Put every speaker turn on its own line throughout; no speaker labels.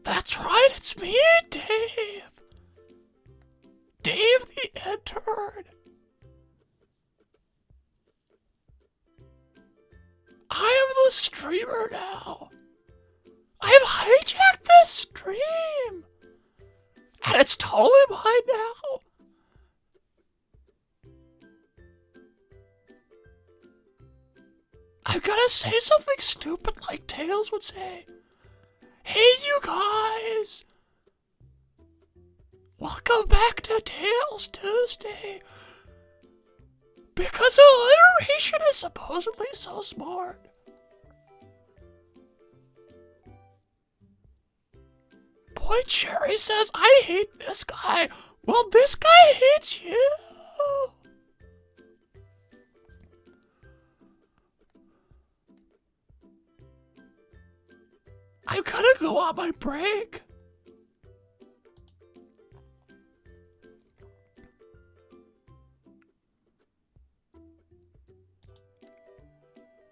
That's right, it's me, Dave. Dave the intern. I am the streamer now. I've hijacked this stream. And it's totally mine now. I'm gonna say something stupid like Tails would say. Hey, you guys. Welcome back to Tails Tuesday. Because alliteration is supposedly so smart. Boy Cherry says, I hate this guy. Well, this guy hates you. I'm gonna go on my break.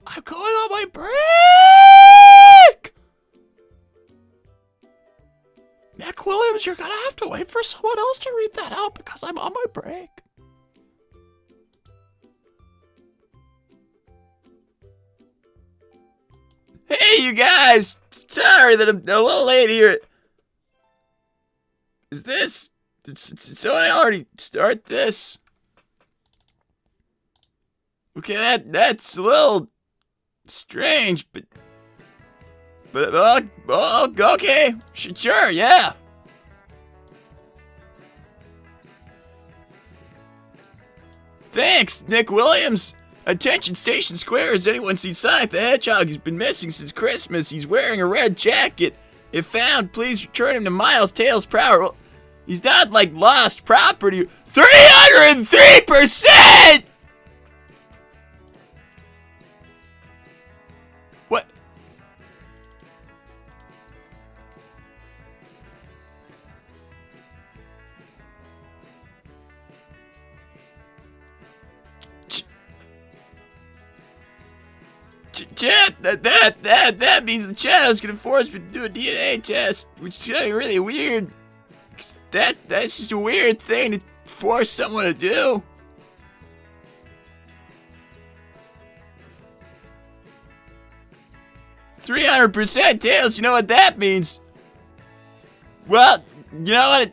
I'm going on my break! Nick Williams, you're gonna have to wait for someone else to read that out because I'm on my break. Hey, you guys! Sorry that I'm a little late here. Is this... Did someone already start this? Okay, that's a little... strange, but okay, sure, yeah. Thanks, Nick Williams. Attention Station Square, has anyone seen Sonic the Hedgehog? He's been missing since Christmas. He's wearing a red jacket. If found, please return him to Miles Tails Prower. Well, he's not like lost property. 303%! What? Chat, that means the chat is gonna force me to do a DNA test, which is gonna be really weird. That's just a weird thing to force someone to do. "300% Tails, you know what that means?" Well, you know what?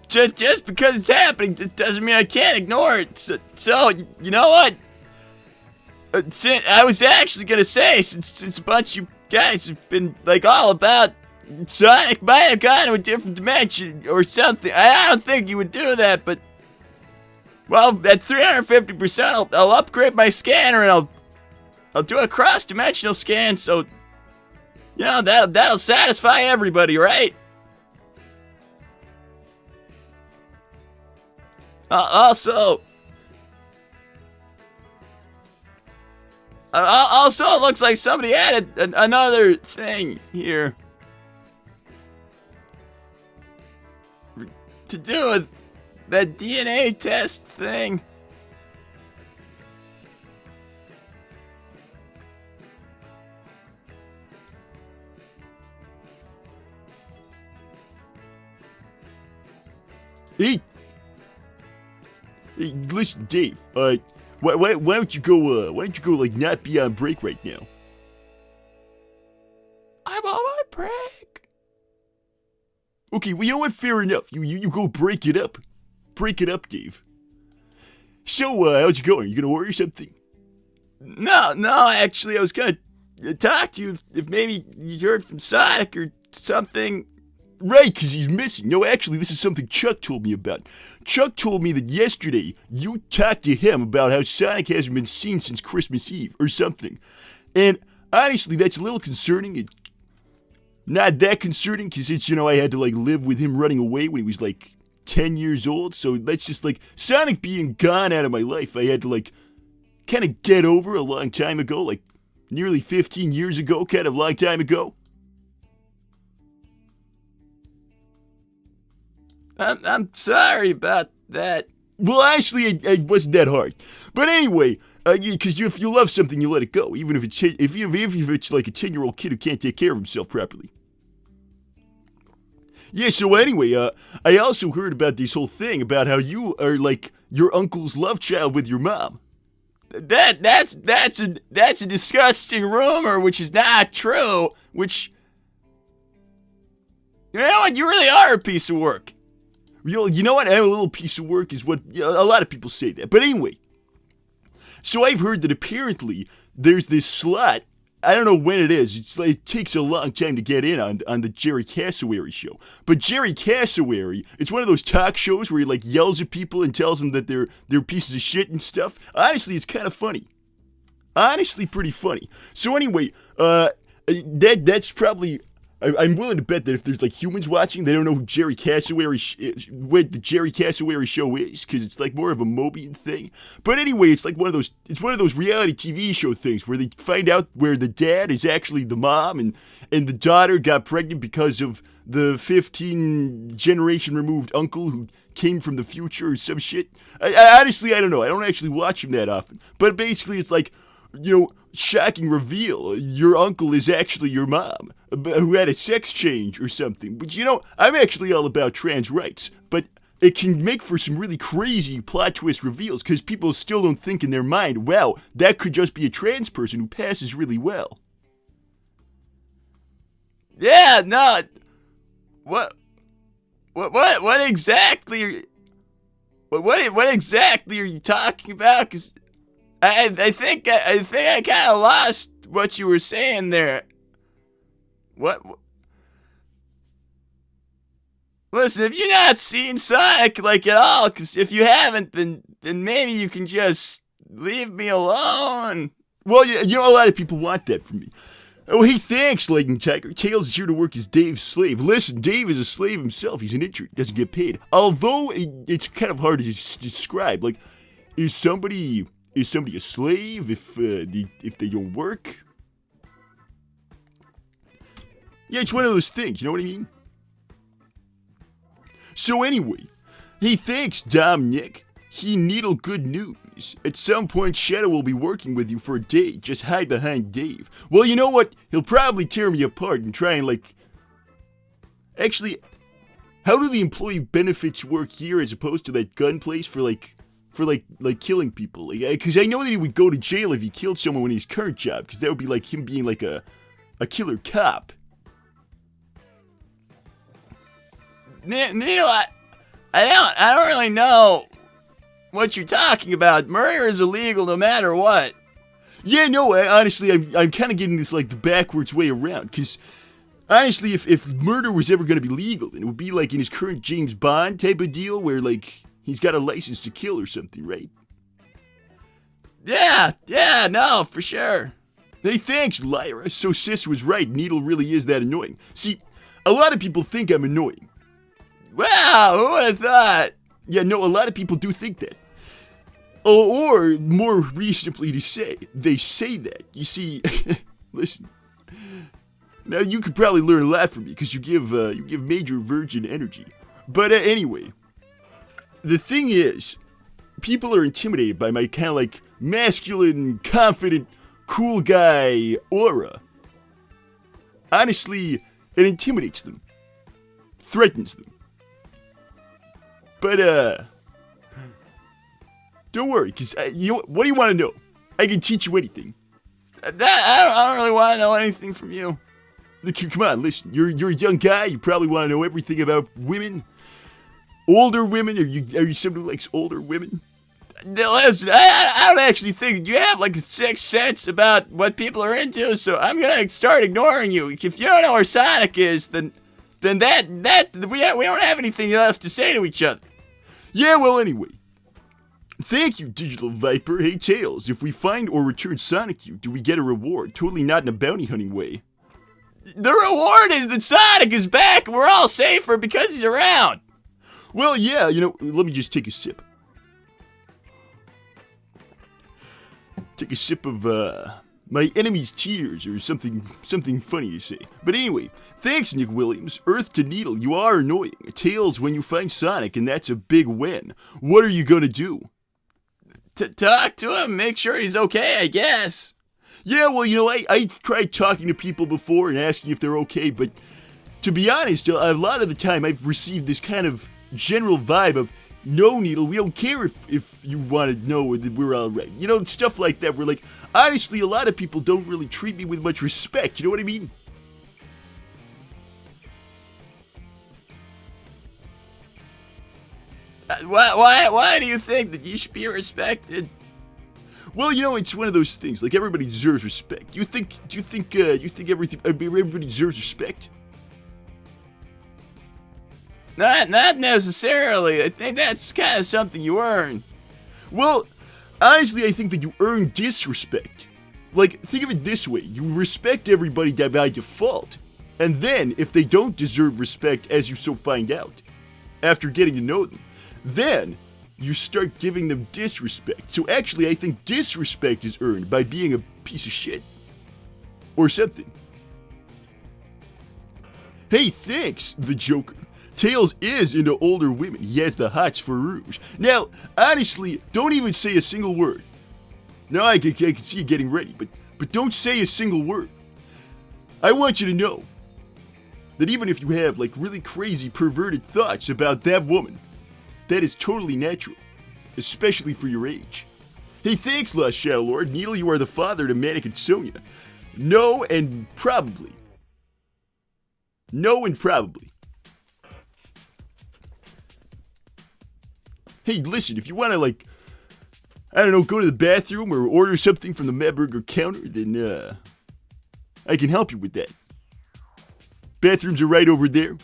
Just because it's happening, it doesn't mean I can't ignore it. So you know what? I was actually gonna say, since a bunch of you guys have been like all about Sonic might have gone to a different dimension or something. I don't think you would do that, but well, at 350%, I'll upgrade my scanner and I'll do a cross-dimensional scan. So you know that'll satisfy everybody, right? Also, it looks like somebody added another thing here to do with that DNA test thing. Hey, listen, Dave. Why don't you go? Why don't you go like not be on break right now? I'm on my break. Okay, well, you know what? Fair enough. You go break it up. Break it up, Dave. So, how's it going? You gonna order something? No, actually, I was gonna talk to you if maybe you heard from Sonic or something. Right, because he's missing. No, actually, this is something Chuck told me about. Chuck told me that yesterday you talked to him about how Sonic hasn't been seen since Christmas Eve or something. And honestly, that's a little concerning. It's not that concerning because it's, I had to like live with him running away when he was like 10 years old. So that's just like Sonic being gone out of my life. I had to like kind of get over a long time ago, like nearly 15 years ago, kind of long time ago. I'm sorry about that. Well, actually, it wasn't that hard. But anyway, because if you love something, you let it go, even if it's like a 10-year-old kid who can't take care of himself properly. Yeah, so anyway, I also heard about this whole thing about how you are like your uncle's love child with your mom.
That's a disgusting rumor, which is not true. Which, you know what, you really are a piece of work.
You know what? I'm a little piece of work is what a lot of people say that. But anyway, so I've heard that apparently there's this slot. I don't know when it is. It takes a long time to get in on the Jerry Cassowary show. But Jerry Cassowary, it's one of those talk shows where he like yells at people and tells them that they're pieces of shit and stuff. Honestly, it's kind of funny. Honestly, pretty funny. So anyway, that's probably. I'm willing to bet that if there's like humans watching, they don't know who Jerry Cassowary, what the Jerry Cassowary show is, because it's like more of a Mobian thing. But anyway, it's like one of those reality TV show things where they find out where the dad is actually the mom, and the daughter got pregnant because of the 15 generation removed uncle who came from the future or some shit. Honestly, I don't know. I don't actually watch him that often. But basically, it's like, shocking reveal. Your uncle is actually your mom, who had a sex change or something. But I'm actually all about trans rights. But it can make for some really crazy plot twist reveals, because people still don't think in their mind, wow, that could just be a trans person who passes really well.
Yeah, no. What exactly? What exactly are you talking about? 'Cause I think I kind of lost what you were saying there. What? Listen, if you're not seen Sonic like at all, because if you haven't, then maybe you can just leave me alone.
Well, a lot of people want that from me. Oh, hey, thanks, Legging Tiger. Tails is here to work as Dave's slave. Listen, Dave is a slave himself. He's an intern. Doesn't get paid. Although, it's kind of hard to describe. Like, is somebody a slave if they don't work? Yeah, it's one of those things. You know what I mean? So anyway, hey, thanks, Dominic. He needle good news. At some point, Shadow will be working with you for a day. Just hide behind Dave. Well, you know what? He'll probably tear me apart and try and, like... Actually, how do the employee benefits work here as opposed to that gun place for killing people? Because I know that he would go to jail if he killed someone in his current job, because that would be like him being like a killer cop.
Neil, I don't really know what you're talking about. Murder is illegal no matter what.
Yeah, no, honestly, I'm kind of getting this like the backwards way around, because honestly, if murder was ever going to be legal, then it would be like in his current James Bond type of deal where like he's got a license to kill or something, right?
Yeah, no, for sure.
Hey, thanks, Lyra. So Sis was right, Needle really is that annoying. See, a lot of people think I'm annoying.
Wow, who would have thought?
Yeah, no, a lot of people do think that. Or more reasonably to say, they say that. You see, listen. Now you could probably learn a lot from me because you give major virgin energy. But anyway, the thing is, people are intimidated by my kind of like masculine, confident, cool guy aura. Honestly, it intimidates them, threatens them. But, don't worry, because what do you want to know? I can teach you anything.
I don't really want to know anything from you.
Look, come on, listen. You're a young guy. You probably want to know everything about women. Older women? Are you somebody who likes older women?
Listen, I don't actually think you have like a sixth sense about what people are into, so I'm gonna start ignoring you. If you don't know where Sonic is, then that we don't have anything left to say to each other.
Yeah, well, anyway. Thank you, Digital Viper. Hey, Tails, if we find or return Sonic you, do we get a reward? Totally not in a bounty hunting way.
The reward is that Sonic is back and we're all safer because he's around.
Well, yeah, let me just take a sip. Take a sip of, my enemy's tears, or something funny to say. But anyway, thanks, Nick Williams. Earth to Needle, you are annoying. Tails when you find Sonic, and that's a big win. What are you gonna do?
Talk to him, make sure he's okay, I guess.
Yeah, well, I tried talking to people before and asking if they're okay, but To be honest, a lot of the time I've received this kind of general vibe of, no, Needle, we don't care if you want to know that we're all right. You know, stuff like that. We're like, honestly, a lot of people don't really treat me with much respect. You know what I mean?
Why do you think that you should be respected?
Well, you know, it's one of those things. Like, everybody deserves respect. You think everybody deserves respect?
Not necessarily. I think that's kind of something you earn.
Well, honestly, I think that you earn disrespect. Like, think of it this way. You respect everybody by default. And then, if they don't deserve respect as you so find out, after getting to know them, then you start giving them disrespect. So actually, I think disrespect is earned by being a piece of shit. Or something. Hey, thanks, the Joker. Tails is into older women. He has the hots for Rouge. Now, honestly, don't even say a single word. Now I can see you getting ready, but don't say a single word. I want you to know that even if you have, like, really crazy perverted thoughts about that woman, that is totally natural, especially for your age. Hey, thanks, Lost Shadow Lord. Needle, you are the father to Manic and Sonia. No and probably. No and probably. Hey, listen, if you want to, like, I don't know, go to the bathroom or order something from the Madburger counter, then, I can help you with that. Bathrooms are right over there.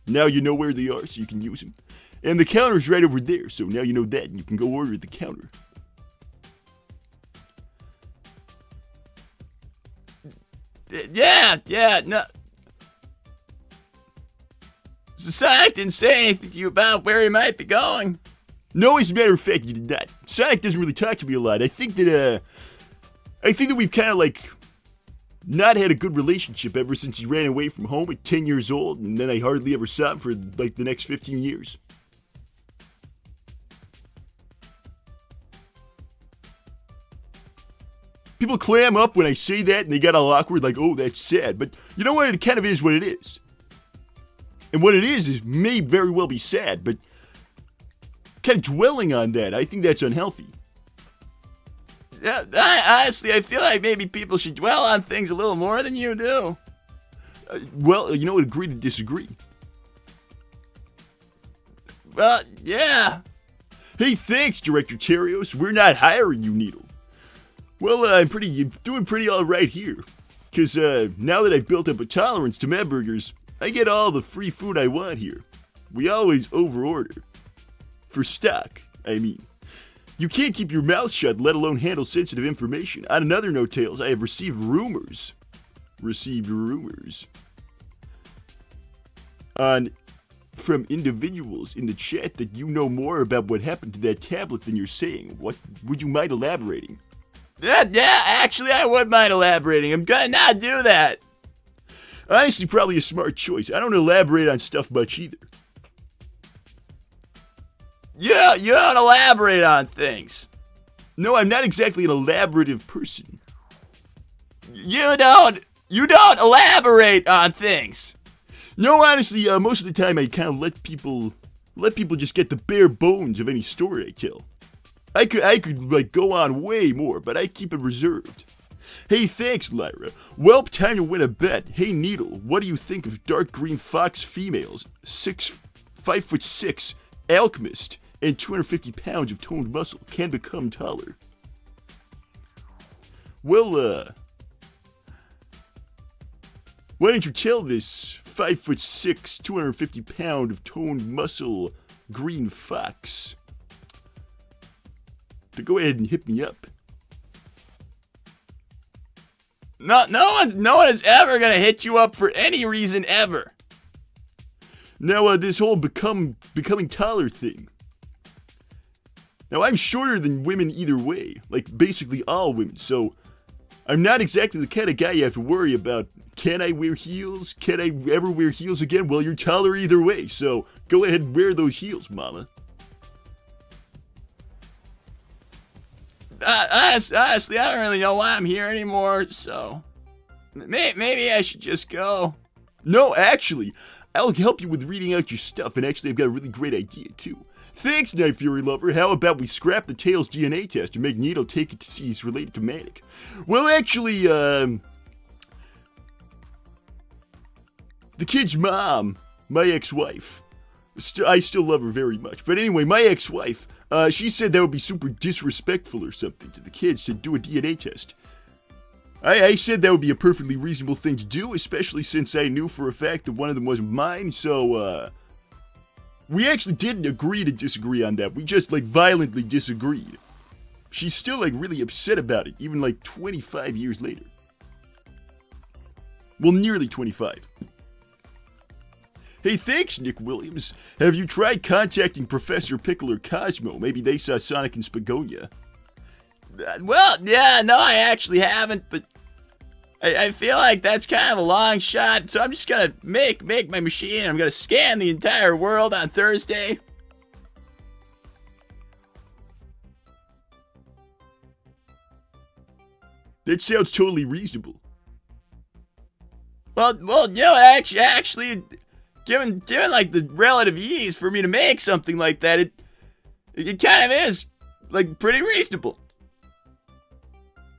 Now you know where they are, so you can use them. And the counter's right over there, so now you know that, and you can go order at the counter.
Yeah, no. So Sonic didn't say anything to you about where he might be going.
No, as a matter of fact, you did not. Sonic doesn't really talk to me a lot. I think that we've kind of, like, not had a good relationship ever since he ran away from home at 10 years old, and then I hardly ever saw him for, like, the next 15 years. People clam up when I say that, and they get all awkward, like, oh, that's sad. But you know what? It kind of is what it is. And what it is may very well be sad, but kind of dwelling on that, I think that's unhealthy.
Yeah, honestly, I feel like maybe people should dwell on things a little more than you do.
Well, you know what? Agree to disagree.
Well, yeah.
Hey, thanks, Director Terios. We're not hiring you, Needle. Well, I'm doing pretty all right here. Because now that I've built up a tolerance to Madburgers, I get all the free food I want here. We always overorder. For stock, I mean. You can't keep your mouth shut, let alone handle sensitive information. On another note, Tails, I have received rumors. From individuals in the chat that you know more about what happened to that tablet than you're saying. What would you mind elaborating?
Yeah, actually, I would mind elaborating. I'm gonna not do that.
Honestly, probably a smart choice. I don't elaborate on stuff much either.
Yeah, you don't elaborate on things.
No, I'm not exactly an elaborative person.
You don't elaborate on things.
No, honestly, most of the time I kind of let people just get the bare bones of any story I tell. I could like go on way more, but I keep it reserved. Hey, thanks, Lyra. Welp, time to win a bet. Hey, Needle, what do you think of dark green fox females, 5'6", alchemist, and 250 pounds of toned muscle can become taller? Well, why don't you tell this 5'6", 250 pound of toned muscle green fox to go ahead and hit me up?
No one is ever gonna hit you up for any reason ever.
Now, this whole becoming taller thing. Now, I'm shorter than women either way, like basically all women, so I'm not exactly the kind of guy you have to worry about. Can I wear heels? Can I ever wear heels again? Well, you're taller either way, so go ahead and wear those heels, mama.
Honestly, I don't really know why I'm here anymore, so maybe I should just go.
No, actually, I'll help you with reading out your stuff, and actually I've got a really great idea, too. Thanks, Night Fury Lover. How about we scrap the Tails DNA test and make Needle take it to see he's related to Manic? Well, actually, the kid's mom, my ex-wife, I still love her very much. But anyway, my ex-wife, she said that would be super disrespectful or something to the kids to do a DNA test. I said that would be a perfectly reasonable thing to do, especially since I knew for a fact that one of them wasn't mine, so, we actually didn't agree to disagree on that. We just, violently disagreed. She's still, really upset about it, even, 25 years later. Well, nearly 25. Hey, thanks, Nick Williams. Have you tried contacting Professor Pickle or Cosmo? Maybe they saw Sonic and Spagonia.
Well, yeah, no, I actually haven't, but I feel like that's kind of a long shot, so I'm just gonna make my machine. I'm gonna scan the entire world on Thursday.
That sounds totally reasonable.
Well, actually, given the relative ease for me to make something like that, it kind of is pretty reasonable.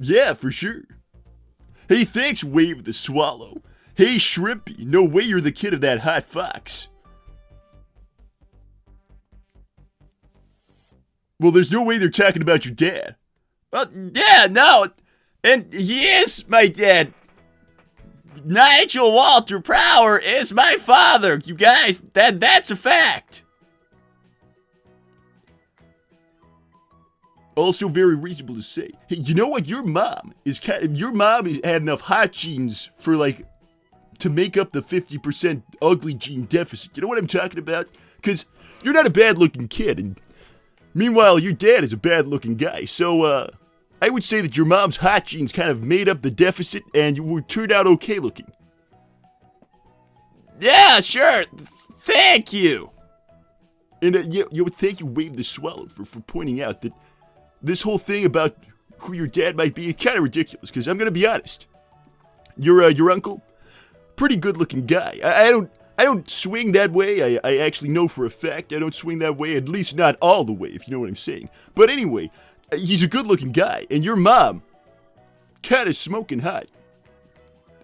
Yeah, for sure. Hey, thanks, Wave the Swallow. Hey, Shrimpy, no way you're the kid of that hot fox. Well, there's no way they're talking about your dad.
Well, yeah, no, and he is my dad. Nigel Walter Prower is my father, you guys. That's a fact.
Also very reasonable to say. Hey, you know what? Your mom had enough hot genes for to make up the 50% ugly gene deficit. You know what I'm talking about? Because you're not a bad looking kid, and meanwhile your dad is a bad looking guy. So I would say that your mom's hot genes kind of made up the deficit, and you would turn out okay looking.
Yeah, sure. Thank you.
And thank you, Wave the Swallow, for pointing out that this whole thing about who your dad might be is kind of ridiculous, because I'm going to be honest. Your uncle, pretty good-looking guy. I don't swing that way. I actually know for a fact I don't swing that way, at least not all the way, if you know what I'm saying. But anyway, he's a good-looking guy, and your mom, kind of smoking hot.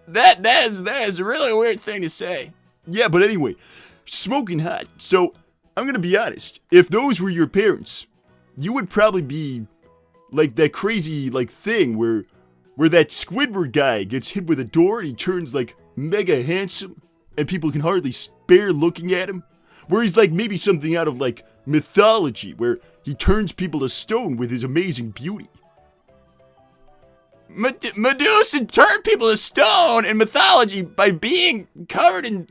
That is a really weird thing to say.
Yeah, but anyway, smoking hot. So, I'm going to be honest. If those were your parents, you would probably be like that crazy thing where that Squidward guy gets hit with a door and he turns mega handsome and people can hardly bear looking at him. Where he's maybe something out of mythology where he turns people to stone with his amazing beauty.
Medusa turned people to stone in mythology by being covered in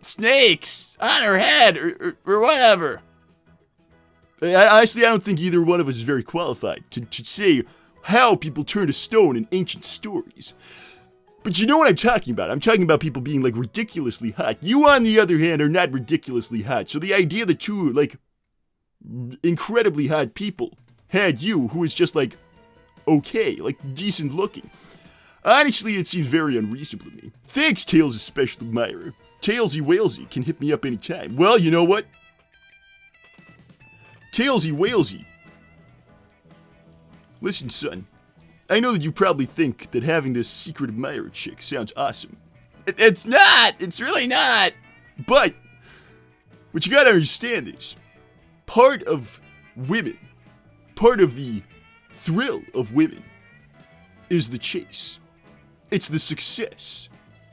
snakes on her head or whatever.
Honestly, I don't think either one of us is very qualified to say how people turn to stone in ancient stories. But you know what I'm talking about. I'm talking about people being ridiculously hot. You, on the other hand, are not ridiculously hot. So the idea that two incredibly hot people had you, who is just okay, decent looking. Honestly, it seems very unreasonable to me. Thanks, Tails' special admirer. Tailsy Walesy can hit me up anytime. Well, you know what? Tailsy Walesy. Listen, son. I know that you probably think that having this secret admirer chick sounds awesome.
It's not! It's really not!
But, what you gotta understand is, part of women, part of the thrill of women, is the chase. It's the success.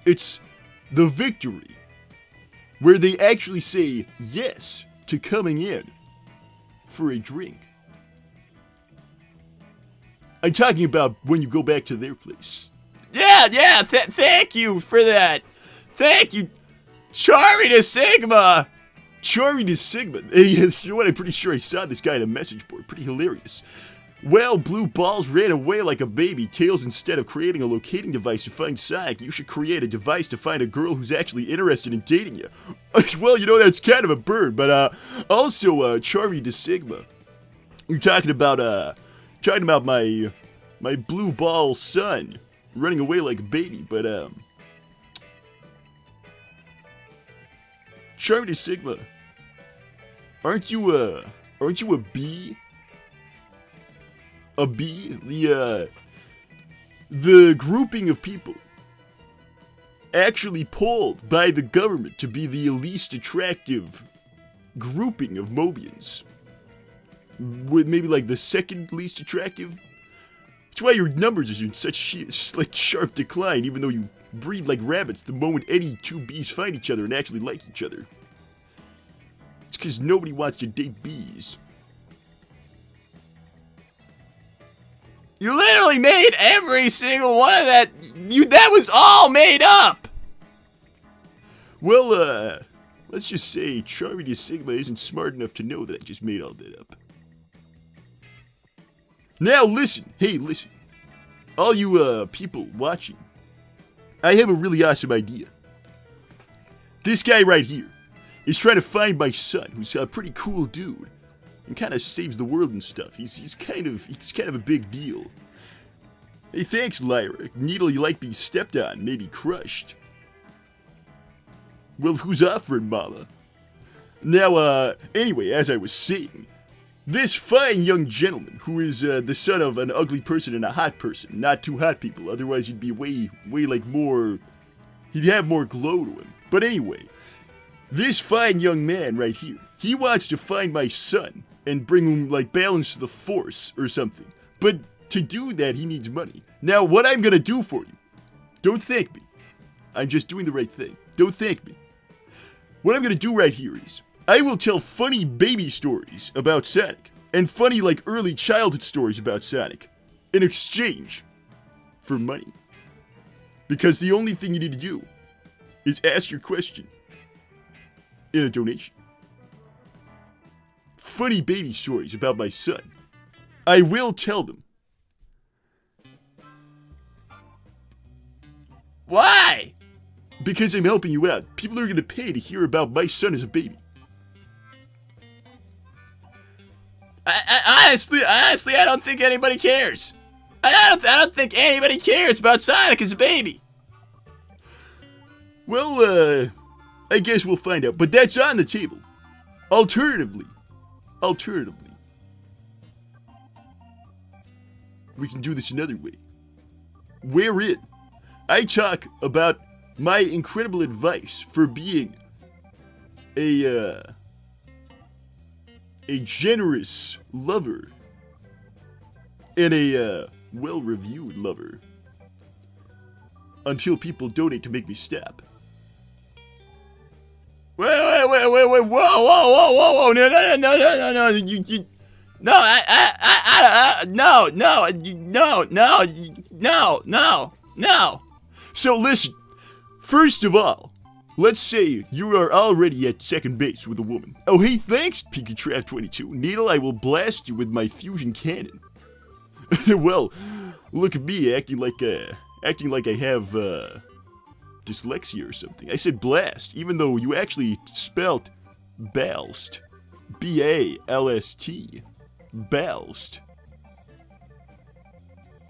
It's the victory. Where they actually say yes to coming in for a drink. I'm talking about when you go back to their place.
Yeah, thank you for that. Thank you, Charmy to Sigma.
Charmy to Sigma. Hey, you know what? I'm pretty sure I saw this guy in a message board. Pretty hilarious. Well, Blue Balls ran away like a baby. Tails, instead of creating a locating device to find Sonic, you should create a device to find a girl who's actually interested in dating you. Well, you know, that's kind of a burn, but also, Charmy to Sigma. You're talking about my Blue Ball son running away like a baby, but Charming to Sigma. Aren't you a bee? A bee? The grouping of people actually polled by the government to be the least attractive grouping of Mobians. With maybe like the second least attractive. That's why your numbers are in such sharp decline, even though you breed like rabbits the moment any two bees find each other and actually like each other. It's because nobody wants to date bees.
You literally made every single one of that. That was all made up.
Well, let's just say Charming to Sigma isn't smart enough to know that I just made all that up. Now listen, hey listen, all you people watching, I have a really awesome idea. This guy right here is trying to find my son, who's a pretty cool dude, and kind of saves the world and stuff. He's kind of a big deal. Hey, thanks, Lyra. Needle, you like being stepped on, maybe crushed. Well, who's offering, mama? Now, anyway, as I was saying, this fine young gentleman, who is the son of an ugly person and a hot person, not two hot people, otherwise he'd be way like more, he'd have more glow to him. But anyway, this fine young man right here, he wants to find my son and bring him like balance to the force or something. But to do that, he needs money. Now, what I'm gonna do for you, don't thank me. I'm just doing the right thing. Don't thank me. What I'm gonna do right here is, I will tell funny baby stories about Sonic, and funny like early childhood stories about Sonic, in exchange for money. Because the only thing you need to do is ask your question in a donation. Funny baby stories about my son. I will tell them.
Why?
Because I'm helping you out. People are gonna pay to hear about my son as a baby.
Honestly, I don't think anybody cares. I don't think anybody cares about Sonic as a baby.
Well, I guess we'll find out. But that's on the table. Alternatively, we can do this another way. Wherein I talk about my incredible advice for being a generous lover and a well-reviewed lover until people donate to make me stop.
Wait, whoa, no, you, no.
So listen, first of all, let's say you are already at second base with a woman. Oh, hey, thanks, Pikatrap22. Needle, I will blast you with my fusion cannon. Well, look at me acting like I have dyslexia or something. I said blast, even though you actually spelt balst. B-A-L-S-T. Balst.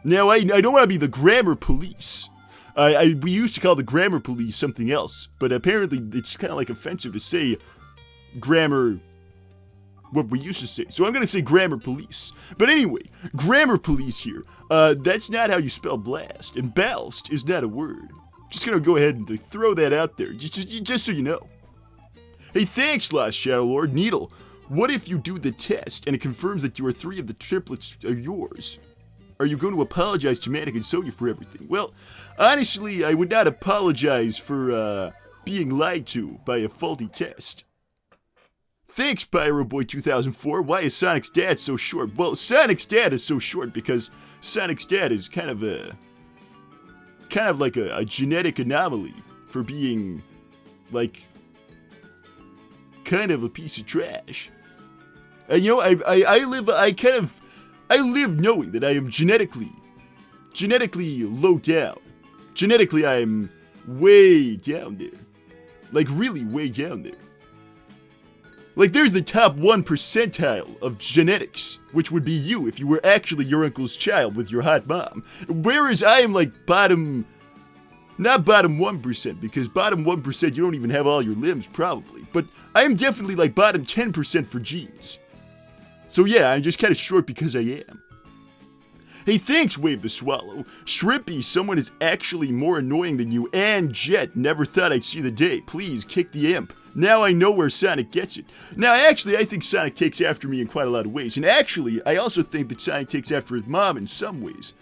Now, I don't want to be the grammar police. We used to call the grammar police something else, but apparently it's kind of like offensive to say grammar, what we used to say. So I'm going to say grammar police. But anyway, grammar police here. That's not how you spell blast, and balst is not a word. Just going to go ahead and throw that out there, just so you know. Hey, thanks, Lost Shadow Lord. Needle, what if you do the test and it confirms that you are 3 of the triplets are yours? Are you going to apologize to Manic and Sonya for everything? Well, honestly, I would not apologize for being lied to by a faulty test. Thanks, Pyroboy 2004. Why is Sonic's dad so short? Well, Sonic's dad is so short because Sonic's dad is kind of like a genetic anomaly for being like kind of a piece of trash. And you know, I live knowing that I am genetically low down. Genetically, I am way down there. Like, really way down there. Like, there's the top 1 percentile of genetics, which would be you if you were actually your uncle's child with your hot mom. Whereas I am like bottom Not bottom 1%, because bottom 1% you don't even have all your limbs, probably. But I am definitely like bottom 10% for genes. So yeah, I'm just kind of short because I am. Hey, thanks, Wave the Swallow. Shrimpy, someone is actually more annoying than you, and Jet, never thought I'd see the day. Please, kick the imp. Now I know where Sonic gets it. Now, actually, I think Sonic takes after me in quite a lot of ways. And actually, I also think that Sonic takes after his mom in some ways.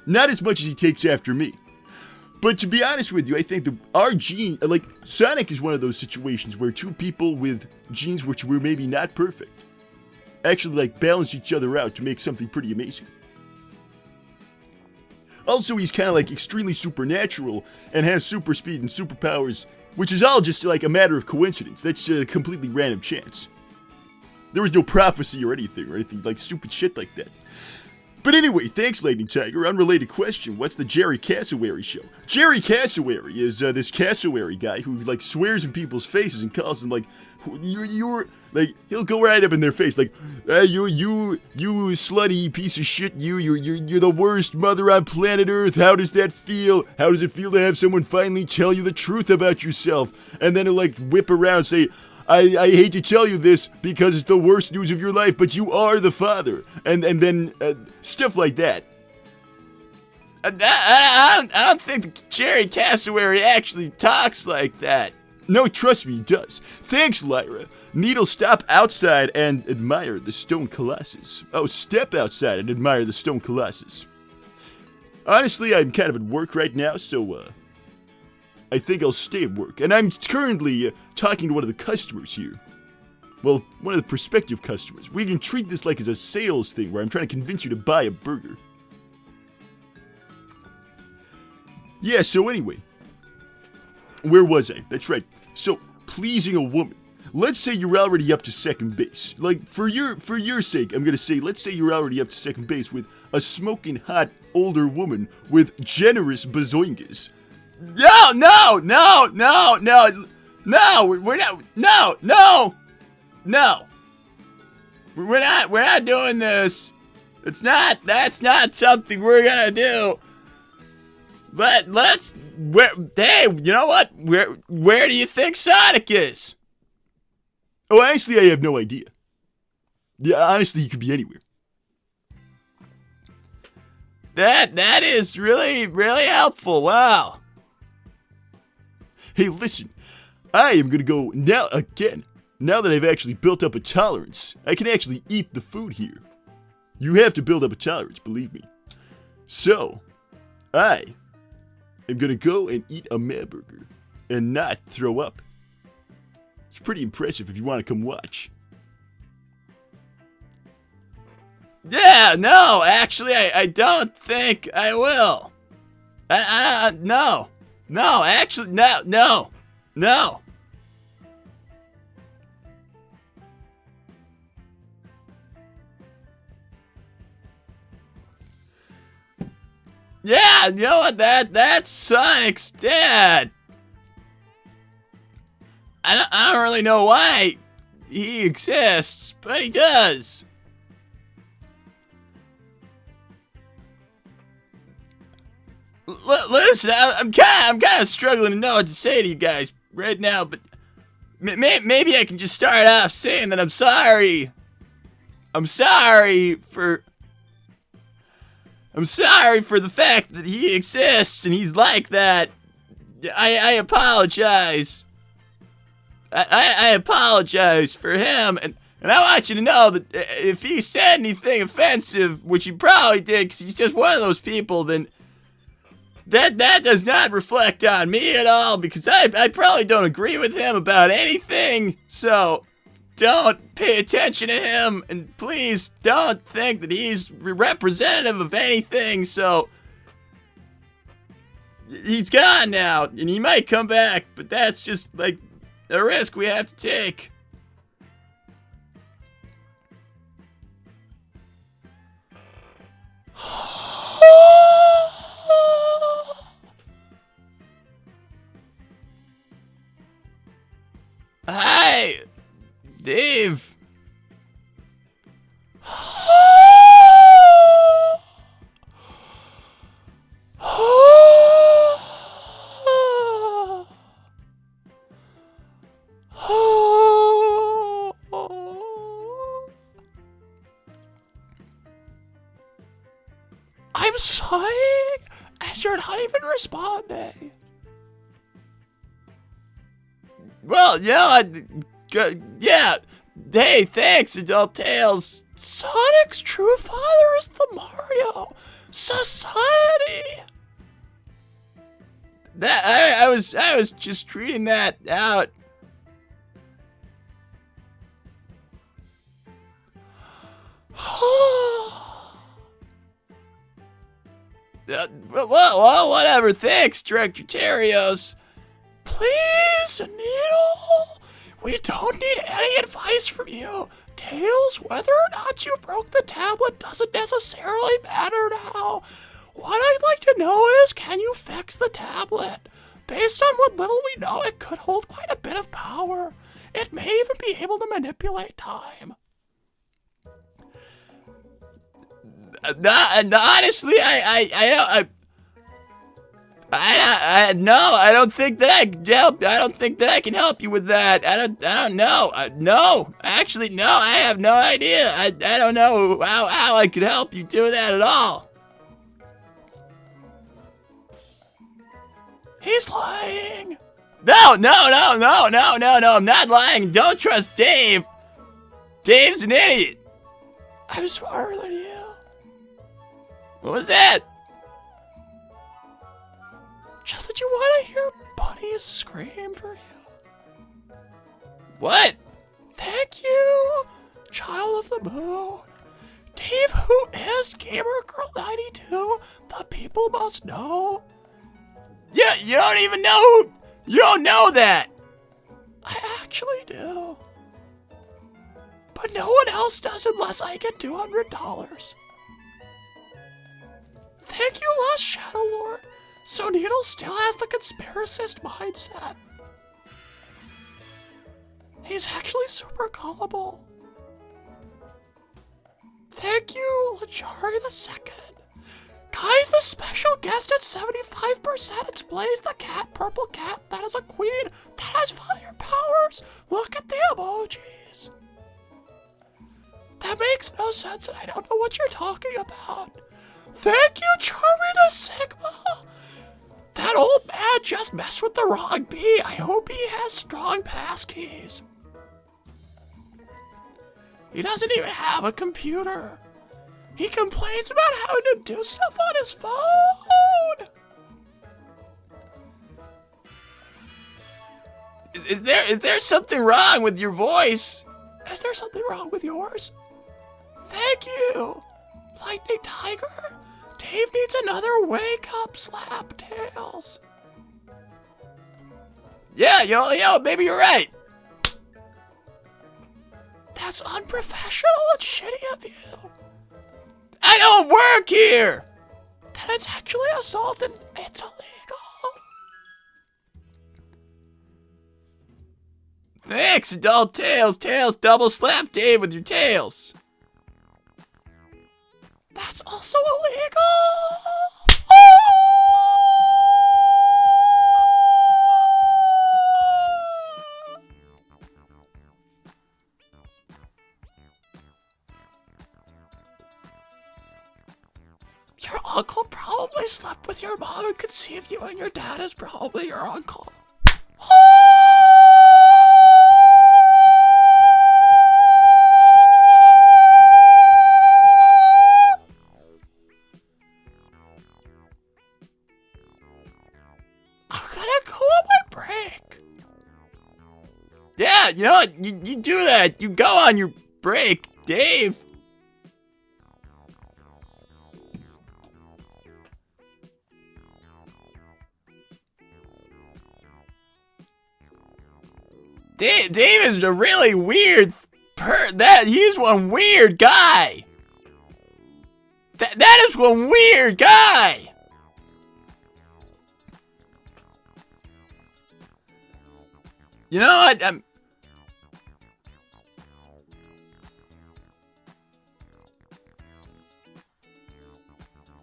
Not as much as he takes after me. But to be honest with you, I think our gene, like, Sonic is one of those situations where two people with genes which were maybe not perfect actually, like, balance each other out to make something pretty amazing. Also, he's kind of like extremely supernatural and has super speed and superpowers, which is all just like a matter of coincidence. That's a completely random chance. There was no prophecy or anything like stupid shit like that. But anyway, thanks, Lightning Tiger. Unrelated question, what's the Jerry Cassowary show? Jerry Cassowary is this cassowary guy who like swears in people's faces and calls them like, you're like, he'll go right up in their face like, you slutty piece of shit, you're the worst mother on planet Earth. How does that feel? How does it feel to have someone finally tell you the truth about yourself? And then he'll like whip around and say, I hate to tell you this because it's the worst news of your life, but you are the father. And then stuff like that.
I don't think Jerry Cassowary actually talks like that.
No, trust me, he does. Thanks, Lyra. Needle, stop outside and admire the stone colossus. Oh, step outside and admire the stone colossus. Honestly, I'm kind of at work right now, so I think I'll stay at work. And I'm currently talking to one of the customers here. Well, one of the prospective customers. We can treat this like as a sales thing where I'm trying to convince you to buy a burger. Yeah, so anyway. Where was I? That's right. So, pleasing a woman. Let's say you're already up to second base. Like, for your sake, I'm gonna say, let's say you're already up to second base with a smoking hot older woman with generous bazoingas.
No, we're not doing this. That's not something we're gonna do. Hey, you know what? Where do you think Sonic is?
Oh, honestly, I have no idea. Yeah, honestly, he could be anywhere.
That is really, really helpful. Wow.
Hey, listen, I am gonna go now again. Now that I've actually built up a tolerance, I can actually eat the food here. You have to build up a tolerance, believe me. So, I am gonna go and eat a burger and not throw up. It's pretty impressive if you want to come watch.
Yeah, no, actually, I don't think I will. No, actually, no. Yeah, you know what? That's Sonic's dad. I don't really know why he exists, but he does. Listen, I'm kind of struggling to know what to say to you guys right now, but maybe I can just start off saying that I'm sorry. I'm sorry for the fact that he exists and he's like that. I apologize. I apologize for him, and I want you to know that if he said anything offensive, which he probably did, because he's just one of those people, then that does not reflect on me at all, because I probably don't agree with him about anything, so don't pay attention to him, and please don't think that he's representative of anything, so he's gone now, and he might come back, but that's just, like, a risk we have to take. Hi, Dave. lying? And you're not even responding. Well, yeah. Hey, thanks, Adult Tales. Sonic's true father is the Mario Society. That I was just reading that out. Well, whatever. Thanks, Director Terios. Please, Needle. We don't need any advice from you. Tails, whether or not you broke the tablet doesn't necessarily matter now. What I'd like to know is, can you fix the tablet? Based on what little we know, it could hold quite a bit of power. It may even be able to manipulate time. Honestly, no, I don't think that I can help. I don't think that I can help you with that. I don't know. No, actually, no, I have no idea. I don't know how I could help you do that at all. He's lying. No, I'm not lying. Don't trust Dave. Dave's an idiot. I'm smarter than you. What was that? Just that you want to hear bunnies scream for you. What? Thank you, child of the moon. Dave, who is Gamer Girl 92? The people must know. Yeah, you don't even know. You don't know that. I actually do. But no one else does unless I get $200. Thank you, Lost Shadow Lord. So Needle still has the conspiracist mindset. He's actually super gullible. Thank you, Lajari II. Guys, the special guest at 75%. It's Blaze the cat, purple cat. That is a queen. That has fire powers. Look at the emojis. That makes no sense, and I don't know what you're talking about. Thank you, Charmina Sigma. That old man just messed with the wrong bee. I hope he has strong passkeys. He doesn't even have a computer. He complains about having to do stuff on his phone. Is there something wrong with your voice? Is there something wrong with yours? Thank you, Lightning Tiger. Dave needs another wake-up slap, Tails. Yeah, yo, maybe you're right. That's unprofessional and shitty of you. I don't work here. Then it's actually assault and it's illegal. Thanks, Adult Tails. Tails, double slap Dave with your tails. That's also illegal. Your uncle probably slept with your mom and conceived you, and your dad is probably your uncle. Yeah, you know what? You do that. You go on your break, Dave. Dave is a really weird he's one weird guy. That is one weird guy. You know what?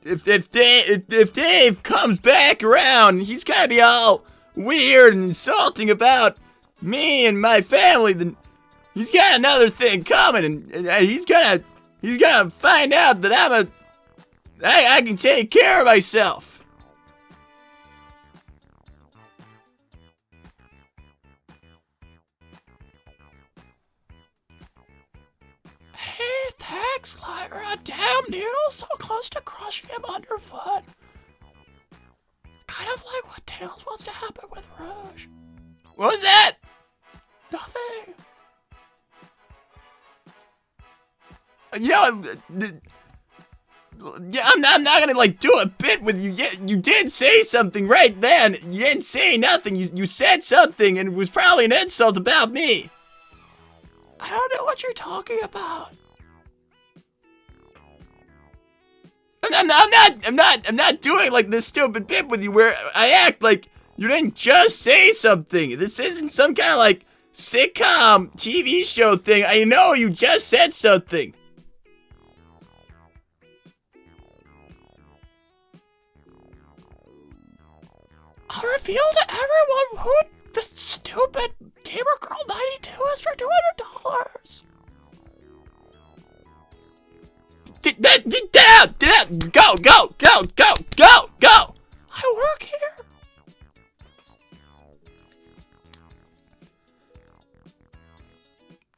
If Dave comes back around, he's gonna be all weird and insulting about me and my family. Then he's got another thing coming, and he's gonna find out that I can take care of myself. Hey, thanks, Lyra. Damn, Needle, so close to crushing him underfoot. Kind of like what Tails wants to happen with Rouge. What was that? Nothing. Yeah, I'm not gonna like do a bit with you. Yeah, you did say something right then. You didn't say nothing. You said something, and it was probably an insult about me. I don't know what you're talking about. I'm not doing like this stupid bit with you where I act like you didn't just say something. This isn't some kind of like sitcom TV show thing. I know you just said something. I'll reveal to everyone who the stupid Gamer Girl 92 is for $200. Get out! Go! I work here.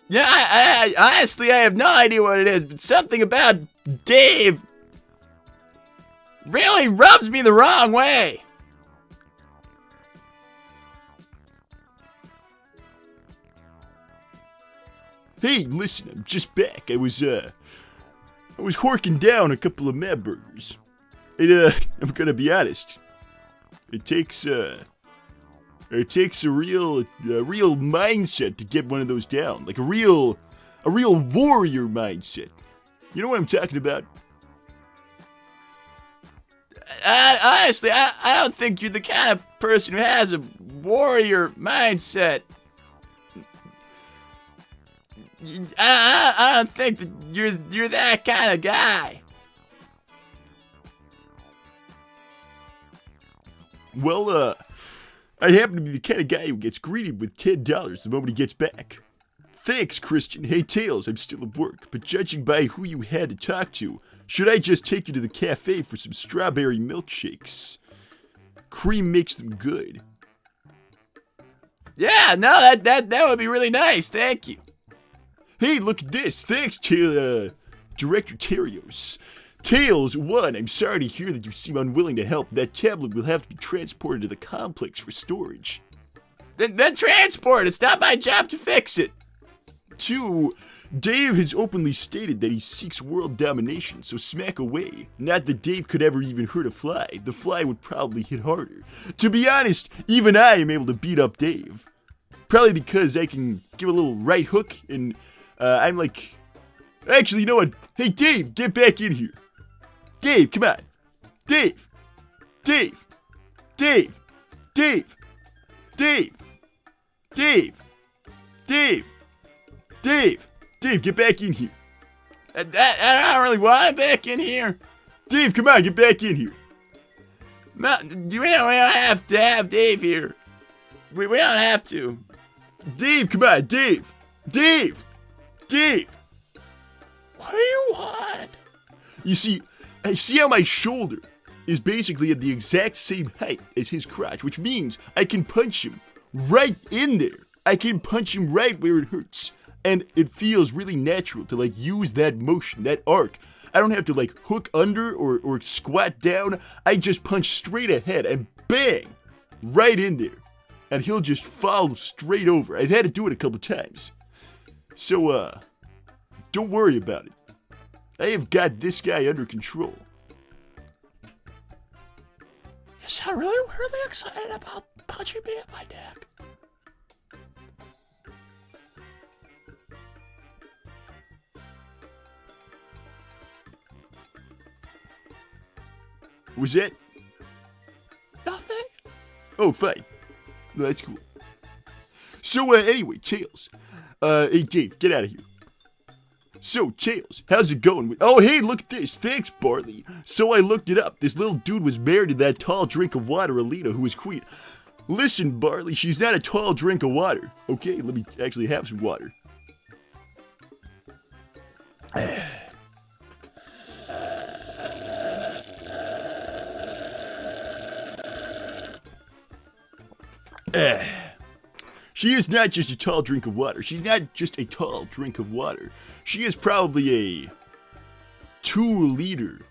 Yeah, I honestly, I have no idea what it is, but something about Dave really rubs me the wrong way.
Hey, listen, I'm just back. I was horking down a couple of mad burgers. I'm gonna be honest. It takes a real mindset to get one of those down. Like a real warrior mindset. You know what I'm talking about?
Honestly, I don't think you're the kind of person who has a warrior mindset. I don't think that you're that kind of guy.
Well, I happen to be the kind of guy who gets greeted with $10 the moment he gets back. Thanks, Christian. Hey, Tails, I'm still at work, but judging by who you had to talk to, should I just take you to the cafe for some strawberry milkshakes? Cream makes them good.
Yeah, no, that would be really nice. Thank you.
Hey, look at this. Thanks, Director Terios. Tails, 1, I'm sorry to hear that you seem unwilling to help. That tablet will have to be transported to the complex for storage.
Then transport. It's not my job to fix it.
2, Dave has openly stated that he seeks world domination, so smack away. Not that Dave could ever even hurt a fly. The fly would probably hit harder. To be honest, even I am able to beat up Dave. Probably because I can give a little right hook and I'm like... Actually, you know what? Hey, Dave, get back in here. Dave, come on. Dave, get back in here.
I don't really want it back in here.
Dave, come on, get back in here.
No, we don't have to have Dave here. We don't have to.
Dave, come on, Dave.
What do you want?
You see, I see how my shoulder is basically at the exact same height as his crotch, which means I can punch him right in there. I can punch him right where it hurts. And it feels really natural to like use that motion, that arc. I don't have to like hook under or squat down. I just punch straight ahead and bang, right in there. And he'll just fall straight over. I've had to do it a couple times. So, don't worry about it. I have got this guy under control.
You sound really weirdly excited about punching me at my neck.
Was that?
Nothing.
Oh, fine. No, that's cool. So, anyway, Tails. Hey, Dave, get out of here. So, Tails, how's it going? Oh, hey, look at this. Thanks, Barley. So I looked it up. This little dude was married to that tall drink of water, Alita, who was queen. Listen, Barley, she's not a tall drink of water. Okay, let me actually have some water. She is not just a tall drink of water. She's not just a tall drink of water. She is probably a 2-liter,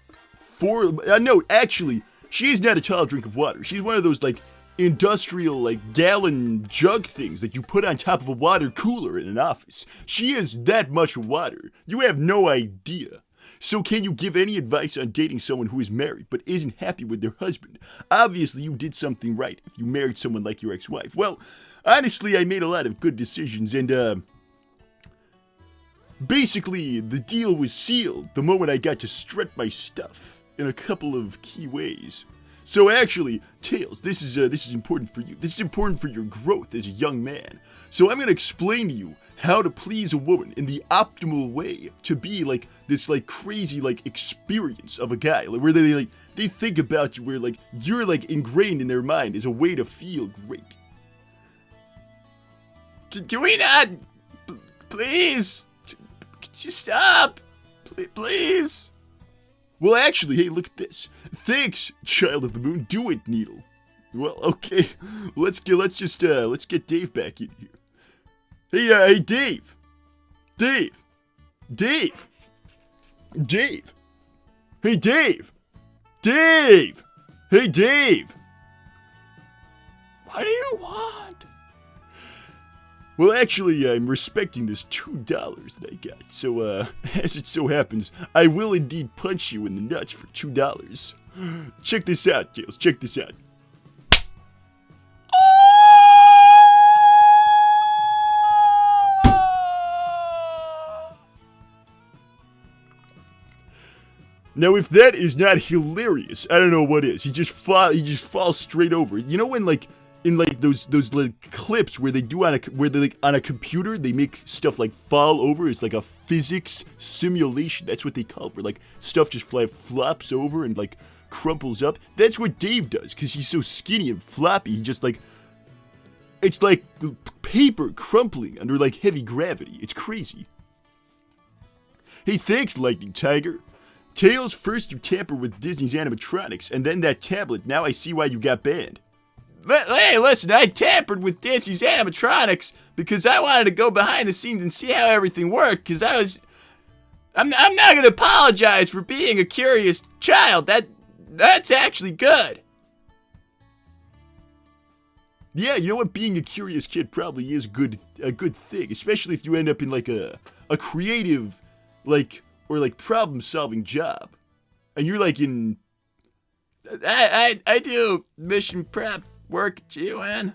no, actually, she is not a tall drink of water. She's one of those, like, industrial, like, gallon jug things that you put on top of a water cooler in an office. She is that much water. You have no idea. So can you give any advice on dating someone who is married but isn't happy with their husband? Obviously, you did something right if you married someone like your ex-wife. Well, honestly, I made a lot of good decisions, and, basically, the deal was sealed the moment I got to strut my stuff in a couple of key ways. So actually, Tails, this is important for you. This is important for your growth as a young man. So I'm going to explain to you how to please a woman in the optimal way to be like this like crazy like experience of a guy like, where they think about you where like you're like ingrained in their mind as a way to feel great.
Can we not? Please? Could you stop? Please?
Well, actually, hey, look at this. Thanks, Child of the Moon. Do it, Needle. Well, okay. Let's get Dave back in here. Hey, Dave. Dave. Hey, Dave. Hey, Dave.
What do you want?
Well, actually, I'm respecting this $2 that I got. So, as it so happens, I will indeed punch you in the nuts for $2. Check this out, Tails. Check this out. Now, if that is not hilarious, I don't know what is. He just falls straight over. You know when like in like those like clips where they do on a computer they make stuff like fall over. It's like a physics simulation. That's what they call it. Where like stuff just flops over and like crumples up. That's what Dave does because he's so skinny and floppy. He just like it's like paper crumpling under like heavy gravity. It's crazy. Hey, thanks, Lightning Tiger. Tails, first you tamper with Disney's animatronics, and then that tablet. Now I see why you got banned.
Hey, listen, I tampered with Disney's animatronics because I wanted to go behind the scenes and see how everything worked, because I'm not going to apologize for being a curious child. That's actually good.
Yeah, you know what? Being a curious kid probably is a good thing, especially if you end up in like a creative, like, or like problem-solving job, and you're like in.
I do mission prep work at UN.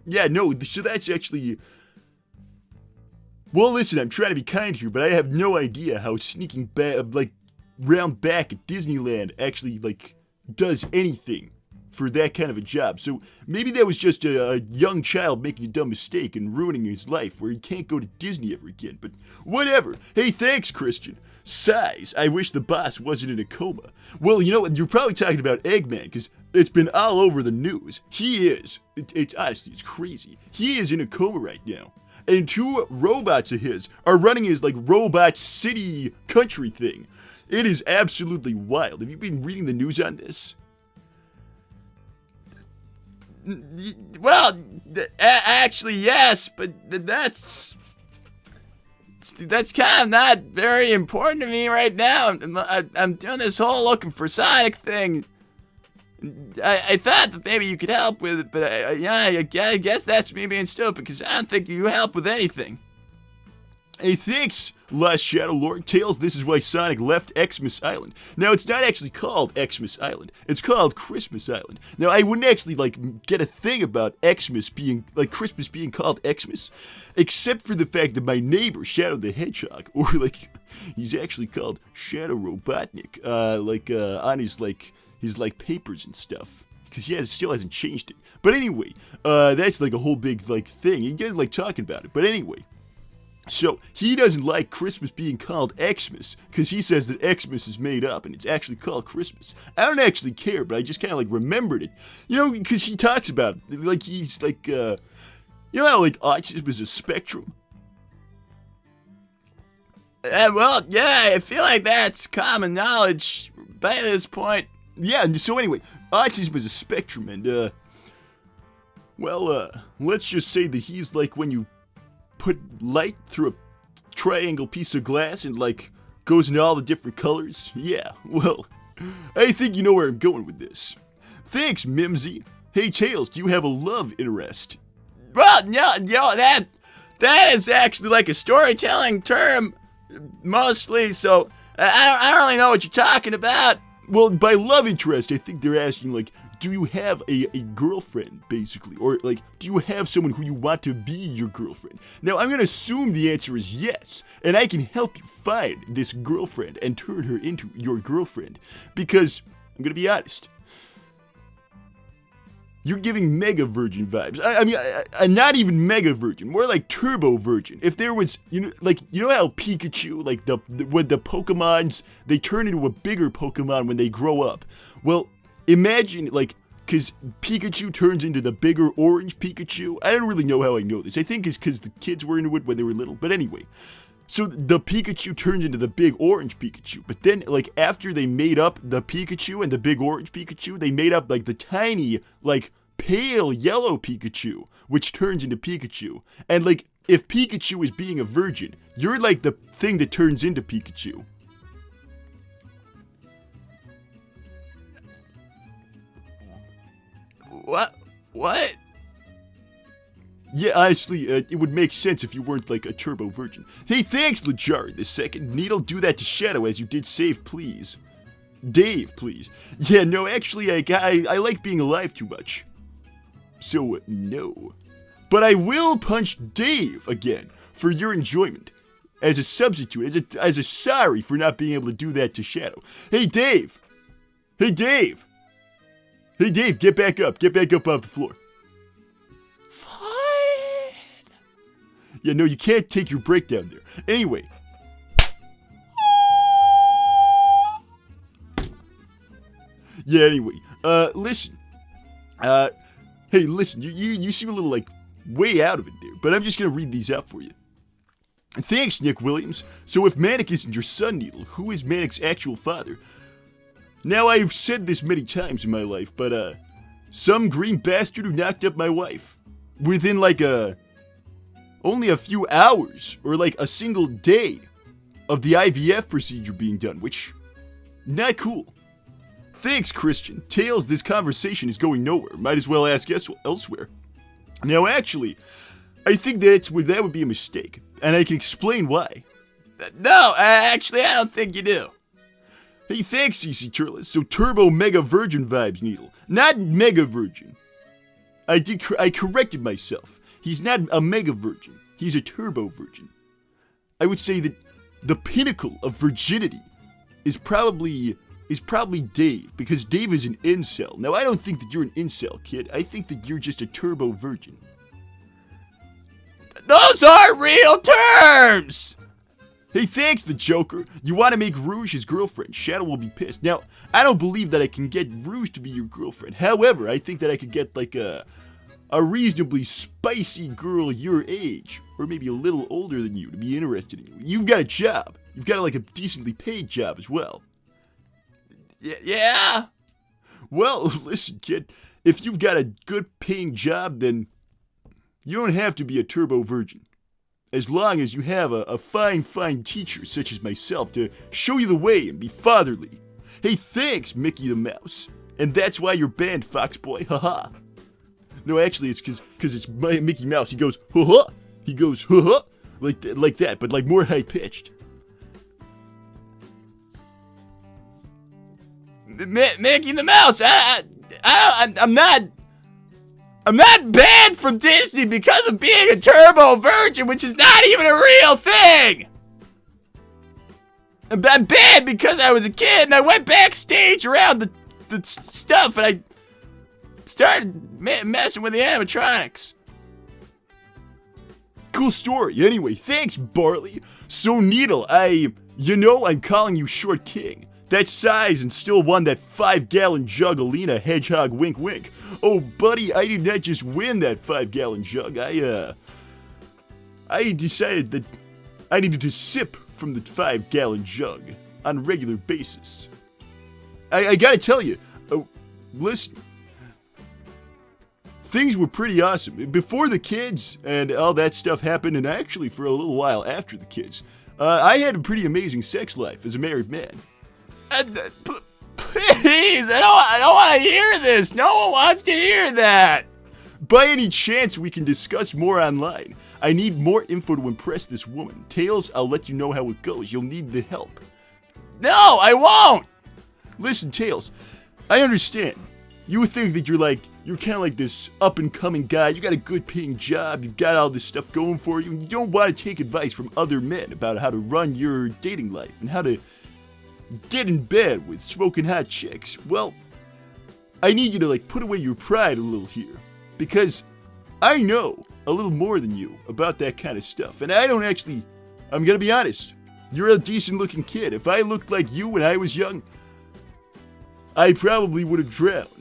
Yeah, no, so that's actually. Well, listen, I'm trying to be kind here, but I have no idea how sneaking like round back at Disneyland actually like does anything for that kind of a job. So maybe that was just a young child making a dumb mistake and ruining his life where he can't go to Disney ever again, but whatever. Hey, thanks, Christian. Size, I wish the boss wasn't in a coma. Well, you know what, you're probably talking about Eggman, because it's been all over the news. He is. Honestly, it's crazy. He is in a coma right now. And 2 robots of his are running his, like, robot city country thing. It is absolutely wild. Have you been reading the news on this?
Well, actually, yes, but that's kind of not very important to me right now. I'm doing this whole looking for Sonic thing. I thought that maybe you could help with it, but I guess that's me being stupid, because I don't think you help with anything.
Hey, thanks, Last Shadow Lord. Tails, this is why Sonic left Xmas Island. Now, it's not actually called Xmas Island. It's called Christmas Island. Now, I wouldn't actually, like, get a thing about Xmas being, like, Christmas being called Xmas, except for the fact that my neighbor, Shadow the Hedgehog, or, like, he's actually called Shadow Robotnik, on his papers and stuff. Because he still hasn't changed it. But anyway, that's, like, a whole big, like, thing. He doesn't like talking about it. But anyway. So, he doesn't like Christmas being called Xmas, because he says that Xmas is made up, and it's actually called Christmas. I don't actually care, but I just kind of, like, remembered it. You know, because he talks about it. Like, he's, like, you know how, like, autism is a spectrum?
Well, yeah, I feel like that's common knowledge by this point.
Yeah, so anyway, autism is a spectrum, and, Well, let's just say that he's like when you put light through a triangle piece of glass and, like, goes into all the different colors. Yeah, well, I think you know where I'm going with this. Thanks, Mimsy. Hey, Tails, do you have a love interest?
Well, no, that is actually like a storytelling term, mostly, so I don't really know what you're talking about.
Well, by love interest, I think they're asking, like, do you have a girlfriend, basically? Or, like, do you have someone who you want to be your girlfriend? Now, I'm going to assume the answer is yes, and I can help you find this girlfriend and turn her into your girlfriend. Because, I'm going to be honest, you're giving mega virgin vibes. I mean, not even mega virgin, more like turbo virgin. If there was, you know how Pikachu, like when the Pokemons, they turn into a bigger Pokemon when they grow up. Well, imagine, like, because Pikachu turns into the bigger orange Pikachu. I don't really know how I know this. I think it's because the kids were into it when they were little. But anyway, so the Pikachu turns into the big orange Pikachu. But then, like, after they made up the Pikachu and the big orange Pikachu, they made up, like, the tiny, like, pale yellow Pikachu, which turns into Pikachu. And, like, if Pikachu is being a virgin, you're, like, the thing that turns into Pikachu.
What?
Yeah, honestly, it would make sense if you weren't, like, a turbo virgin. Hey, thanks, Lajar, the second. Needle, do that to Shadow as you did Save, please. Dave, please. Yeah, no, actually, I like being alive too much. So, no. But I will punch Dave again for your enjoyment. As a substitute, as a sorry for not being able to do that to Shadow. Hey, Dave! Hey, Dave! Hey, Dave, get back up. Get back up off the floor.
Fine.
Yeah, no, you can't take your break down there. Anyway. Yeah, anyway. Listen. Hey, listen, you seem a little, like, way out of it there, but I'm just gonna read these out for you. Thanks, Nick Williams. So if Manic isn't your son, Needle, who is Manic's actual father? Now, I've said this many times in my life, but, some green bastard who knocked up my wife within, like, only a few hours, or, like, a single day of the IVF procedure being done, which, not cool. Thanks, Christian. Tails, this conversation is going nowhere. Might as well ask elsewhere. Now, actually, I think that would be a mistake, and I can explain why.
No, actually, I don't think you do.
Hey, thanks, CC Turles. So turbo mega virgin vibes, Needle. Not mega virgin. I corrected myself. He's not a mega virgin. He's a turbo virgin. I would say that the pinnacle of virginity is probably Dave, because Dave is an incel. Now, I don't think that you're an incel, kid. I think that you're just a turbo virgin.
Those are real terms!
Hey, thanks, the Joker. You want to make Rouge his girlfriend. Shadow will be pissed. Now, I don't believe that I can get Rouge to be your girlfriend. However, I think that I could get, like, a reasonably spicy girl your age, or maybe a little older than you, to be interested in you. You've got a job. You've got, like, a decently paid job as well.
Yeah?
Well, listen, kid. If you've got a good paying job, then you don't have to be a turbo virgin. As long as you have a fine teacher such as myself to show you the way and be fatherly. Hey, thanks, Mickey the Mouse. And that's why you're banned, Foxboy. Haha. No, actually, it's because it's Mickey Mouse. He goes, ha-ha. He goes, ha-ha. Like that, but, like, more high-pitched.
Mickey the Mouse, I'm not banned from Disney because of being a turbo virgin, which is not even a real thing. I'm banned because I was a kid and I went backstage around the stuff and I started messing with the animatronics.
Cool story. Anyway, thanks, Barley. So, Needle, I'm calling you Short King. That size and still won that 5-gallon jug, Alina, Hedgehog, wink, wink. Oh, buddy, I did not just win that 5-gallon jug. I decided that I needed to sip from the 5-gallon jug on a regular basis. I gotta tell you, listen. things were pretty awesome. Before the kids and all that stuff happened, and actually for a little while after the kids, I had a pretty amazing sex life as a married man.
Please, I don't want to hear this. No one wants to hear that.
By any chance we can discuss more online? I need more info to impress this woman. Tails, I'll let you know how it goes. You'll need the help.
No, I won't.
Listen, Tails, I understand. You would think that you're kind of like this up-and-coming guy. You got a good-paying job. You've got all this stuff going for you. And you don't want to take advice from other men about how to run your dating life and how to get in bed with smoking hot chicks. Well, I need you to put away your pride a little here. Because I know a little more than you about that kind of stuff. And I'm going to be honest. You're a decent-looking kid. If I looked like you when I was young, I probably would have drowned.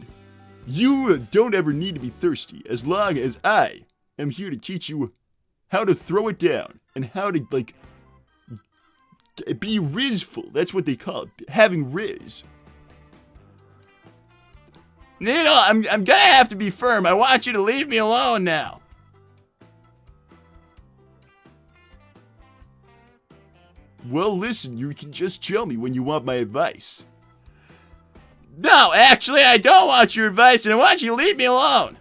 You don't ever need to be thirsty, as long as I am here to teach you how to throw it down and how to, be rizful. That's what they call it, having riz.
Needle, I'm gonna have to be firm. I want you to leave me alone now.
Well, listen, you can just tell me when you want my advice.
No, actually, I don't want your advice, and I want you to leave me alone.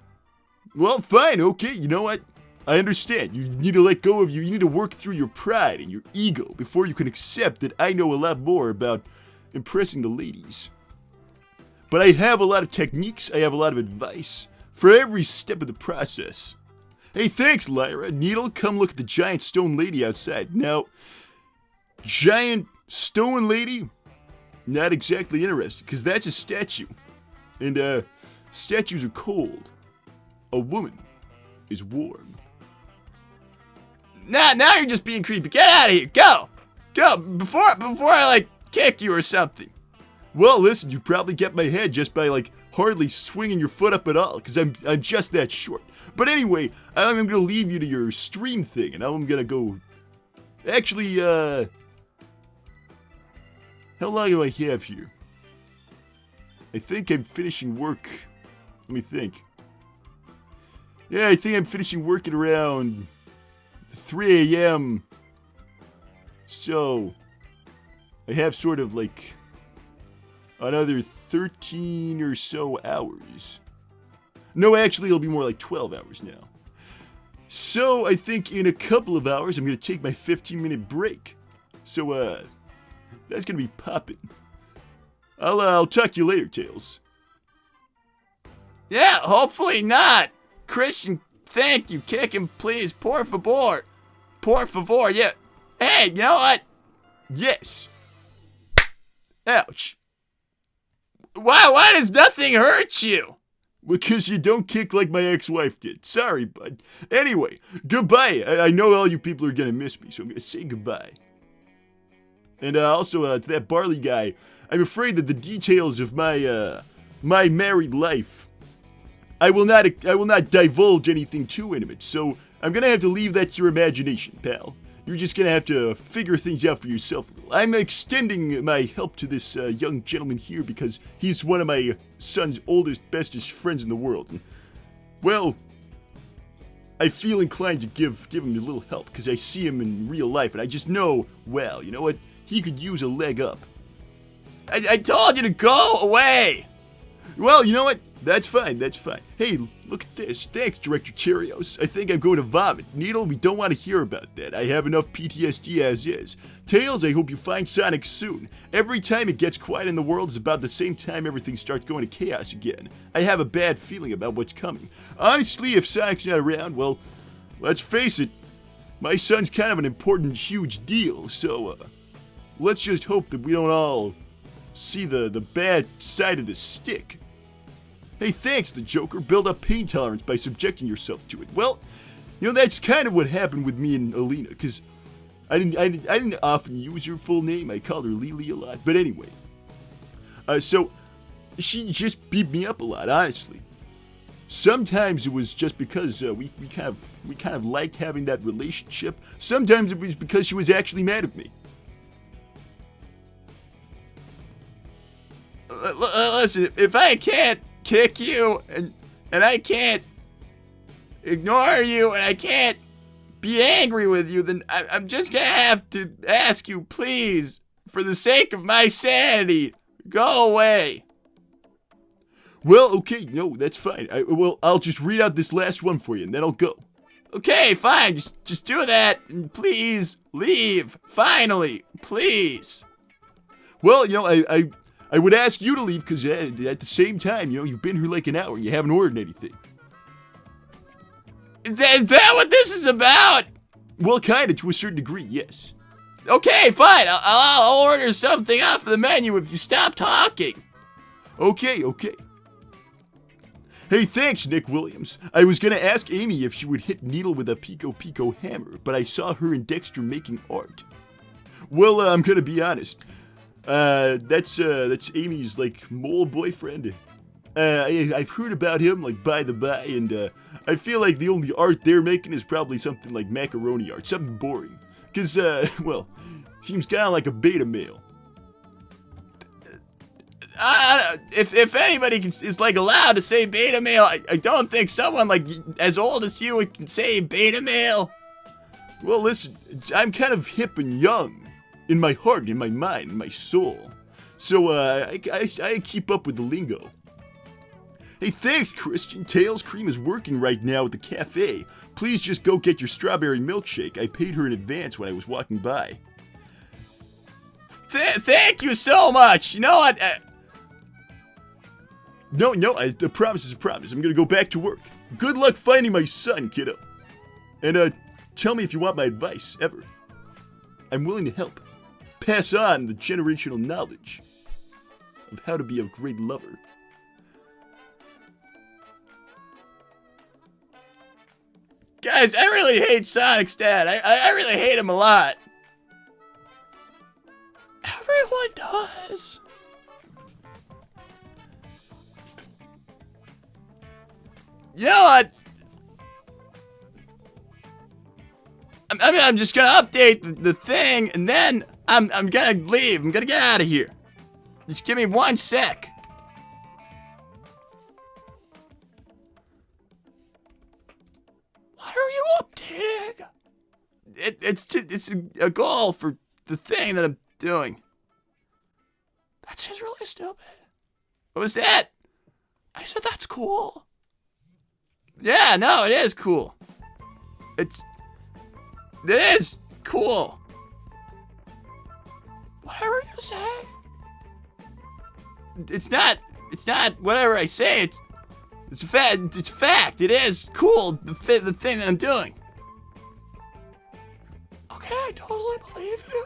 Well, fine, okay, you know what? I understand. You need to let go of you need to work through your pride and your ego before you can accept that I know a lot more about impressing the ladies. But I have a lot of techniques, I have a lot of advice for every step of the process. Hey, thanks, Lyra. Needle, come look at the giant stone lady outside. Now, giant stone lady? Not exactly interested, because that's a statue. And, statues are cold. A woman is warm.
Now you're just being creepy. Get out of here. Go. Before I, kick you or something.
Well, listen, you probably get my head just by, hardly swinging your foot up at all, because I'm just that short. But anyway, I'm going to leave you to your stream thing, and I'm going to go... Actually, how long do I have here? I think I'm finishing work. Let me think. Yeah, I think I'm finishing work at around 3 a.m. So, I have sort of another 13 or so hours. No, actually, it'll be more like 12 hours now. So, I think in a couple of hours, I'm going to take my 15-minute break. So, that's going to be poppin'. I'll talk to you later, Tails.
Yeah, hopefully not. Christian, thank you. Kick him, please. Por favor. Por favor, yeah. Hey, you know what?
Yes.
Ouch. Why does nothing hurt you?
Because you don't kick like my ex-wife did. Sorry, bud. Anyway, goodbye. I know all you people are going to miss me, so I'm going to say goodbye. And also, to that Barley guy, I'm afraid that the details of my married life, I will not divulge anything too intimate, so I'm gonna have to leave that to your imagination, pal. You're just gonna have to figure things out for yourself. I'm extending my help to this young gentleman here because he's one of my son's oldest, bestest friends in the world. And, well, I feel inclined to give him a little help because I see him in real life, and I just know, well, you know what? He could use a leg up.
I told you to go away.
Well, you know what? That's fine. Hey, look at this. Thanks, Director Cheerios. I think I'm going to vomit. Needle, we don't want to hear about that. I have enough PTSD as is. Tails, I hope you find Sonic soon. Every time it gets quiet in the world is about the same time everything starts going to chaos again. I have a bad feeling about what's coming. Honestly, if Sonic's not around, well, let's face it. My son's kind of an important, huge deal, so, let's just hope that we don't all see the bad side of the stick. Hey, thanks, the Joker. Build up pain tolerance by subjecting yourself to it. Well, you know, that's kind of what happened with me and Alina, because I didn't often use her full name. I called her Lily a lot. But anyway, so she just beat me up a lot, honestly. Sometimes it was just because we kind of liked having that relationship. Sometimes it was because she was actually mad at me.
Listen, if I can't kick you and I can't ignore you and I can't be angry with you, then I'm just gonna have to ask you, please, for the sake of my sanity, go away.
Well, okay, no, that's fine. I'll just read out this last one for you, and then I'll go.
Okay, fine, just do that, and please leave. Finally, please.
Well, I would ask you to leave because at the same time, you've been here like an hour and you haven't ordered anything.
Is that what this is about?
Well, kind of, to a certain degree, yes.
Okay, fine. I'll order something off the menu if you stop talking.
Okay. Hey, thanks, Nick Williams. I was gonna ask Amy if she would hit Needle with a Pico hammer, but I saw her and Dexter making art. Well, I'm gonna be honest. That's Amy's, mole boyfriend. I've heard about him, by the by, and I feel like the only art they're making is probably something like macaroni art, something boring. Cause, seems kinda like a beta male.
If anybody is allowed to say beta male, I don't think someone as old as you can say beta male.
Well, listen, I'm kind of hip and young, in my heart, in my mind, in my soul. So, I keep up with the lingo. Hey, thanks, Christian. Tails Cream is working right now at the cafe. Please just go get your strawberry milkshake. I paid her in advance when I was walking by.
Thank you so much. You know what?
No, a promise is a promise. I'm gonna go back to work. Good luck finding my son, kiddo. And, tell me if you want my advice, ever. I'm willing to help. Pass on the generational knowledge of how to be a great lover.
Guys, I really hate Sonic's dad. I really hate him a lot. Everyone does. You know what? I'm just gonna update the thing, and then I'm gonna leave. I'm gonna get out of here. Just give me 1 sec. What are you updating? It's a goal for the thing that I'm doing. That's just really stupid. What was that? I said that's cool. Yeah, no, it is cool. It is cool. Whatever you say. It's not whatever I say. It's a fact. It's fact. It is cool. The thing that I'm doing. Okay, I totally believe you.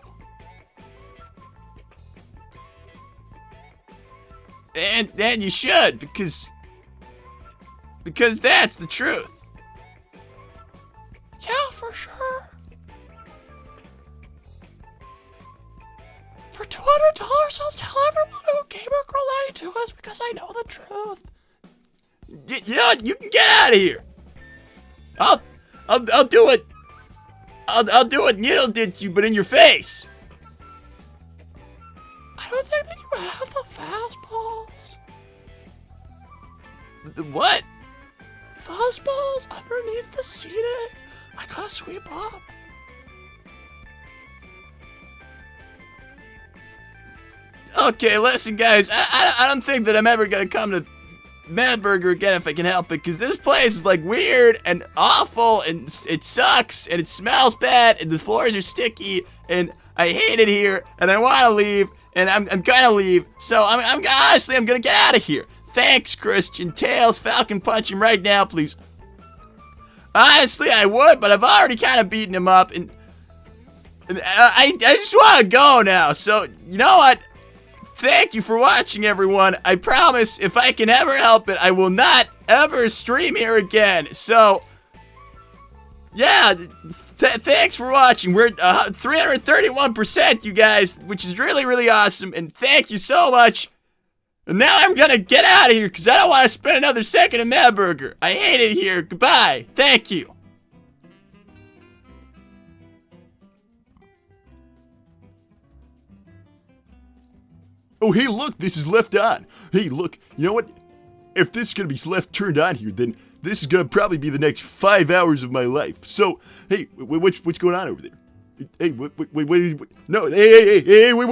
And you should, because that's the truth. Yeah, for sure. For $200, I'll tell everyone who Gamer Girl 92 is because I know the truth. You can get out of here. I'll do it. I'll do what Needle did to you, but in your face. I don't think that you have the fastballs. The what? Fastballs underneath the seating. I gotta sweep up. Okay, listen, guys. I don't think that I'm ever gonna come to Mad Burger again if I can help it, because this place is weird and awful, and it sucks, and it smells bad, and the floors are sticky, and I hate it here, and I want to leave, and I'm gonna leave. So I'm honestly gonna get out of here. Thanks, Christian. Tails, Falcon punch him right now, please. Honestly, I would, but I've already kind of beaten him up, and I just want to go now. So you know what? Thank you for watching, everyone. I promise, if I can ever help it, I will not ever stream here again. So, yeah, thanks for watching. We're 331%, you guys, which is really, really awesome. And thank you so much. And now I'm going to get out of here because I don't want to spend another second in Mad Burger. I hate it here. Goodbye. Thank you.
Oh, hey, look, this is left on. Hey, look, you know what? if this is gonna be left turned on here, then this is gonna probably be the next 5 hours of my life. So, hey, what's going on over there? Hey, wait, no, hey, wait,